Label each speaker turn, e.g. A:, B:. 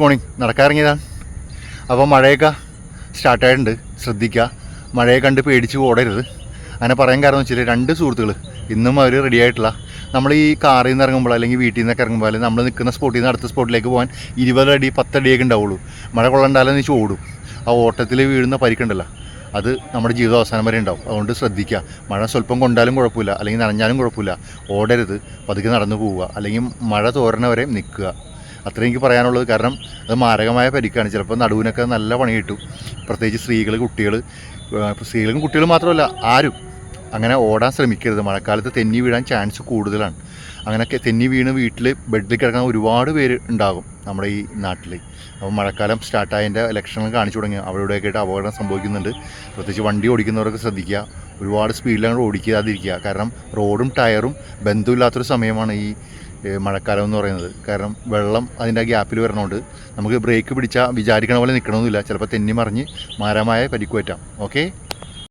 A: Morning. നടക്കാറിങ്ങിയതാണ്. അപ്പോൾ മഴയൊക്കെ സ്റ്റാർട്ടായിട്ടുണ്ട്. ശ്രദ്ധിക്കുക, മഴയെ കണ്ട് പേടിച്ച് ഓടരുത്. അങ്ങനെ പറയാൻ കാരണം വെച്ചാൽ 2 സുഹൃത്തുക്കൾ ഇന്നും അവർ റെഡി ആയിട്ടില്ല. നമ്മൾ ഈ കാറിൽ നിന്ന് ഇറങ്ങുമ്പോൾ അല്ലെങ്കിൽ വീട്ടിൽ നിന്നൊക്കെ ഇറങ്ങുമ്പോൾ അല്ലെങ്കിൽ നമ്മൾ നിൽക്കുന്ന സ്പോട്ടിൽ നിന്ന് അടുത്ത സ്പോട്ടിലേക്ക് പോകാൻ 20 അടി 10 അടിയൊക്കെ ഉണ്ടാവുള്ളൂ. മഴ കൊള്ളണ്ടാലെന്ന് വെച്ചാൽ ഓടും. ആ ഓട്ടത്തിൽ വീഴുന്ന പരിക്കുണ്ടല്ലോ, അത് നമ്മുടെ ജീവിതം അവസാനം വരെ ഉണ്ടാവും. അതുകൊണ്ട് ശ്രദ്ധിക്കുക. മഴ സ്വല്പം കൊണ്ടാലും കുഴപ്പമില്ല, അല്ലെങ്കിൽ നനഞ്ഞാലും കുഴപ്പമില്ല. ഓടരുത്, പതുക്കെ നടന്നു പോവുക, അല്ലെങ്കിൽ മഴ തോരണവരെ നിൽക്കുക. അത്രയും എനിക്ക് പറയാനുള്ളത്. കാരണം അത് മാരകമായ പരിക്കാണ്. ചിലപ്പോൾ നടുവിനൊക്കെ നല്ല പണി കിട്ടും. പ്രത്യേകിച്ച് സ്ത്രീകളും കുട്ടികളും മാത്രമല്ല, ആരും അങ്ങനെ ഓടാൻ ശ്രമിക്കരുത്. മഴക്കാലത്ത് തെന്നി വീഴാൻ ചാൻസ് കൂടുതലാണ്. അങ്ങനെയൊക്കെ തെന്നി വീണ് വീട്ടിൽ ബെഡിൽ കിടക്കാൻ ഒരുപാട് പേര് ഉണ്ടാകും നമ്മുടെ ഈ നാട്ടിൽ. അപ്പോൾ മഴക്കാലം സ്റ്റാർട്ടായതിൻ്റെ ലക്ഷണങ്ങൾ കാണിച്ചു തുടങ്ങി. അവിടെയൊക്കെ ആയിട്ട് അപകടം സംഭവിക്കുന്നുണ്ട്. പ്രത്യേകിച്ച് വണ്ടി ഓടിക്കുന്നവരൊക്കെ ശ്രദ്ധിക്കുക. ഒരുപാട് സ്പീഡിൽ അങ്ങോട്ട് ഓടിക്കാതിരിക്കുക. കാരണം റോഡും ടയറും ബന്ധമില്ലാത്തൊരു സമയമാണ് ഈ മഴക്കാലം എന്ന് പറയുന്നത്. കാരണം വെള്ളം അതിൻ്റെ ഗ്യാപ്പിൽ വരണോണ്ട് നമുക്ക് ബ്രേക്ക് പിടിച്ചാൽ വിചാരിക്കണ പോലെ നിൽക്കണമെന്നില്ല. ചിലപ്പോൾ തെന്നി മറിഞ്ഞ് മാരമായ പരിക്ക് പറ്റാം. ഓക്കെ.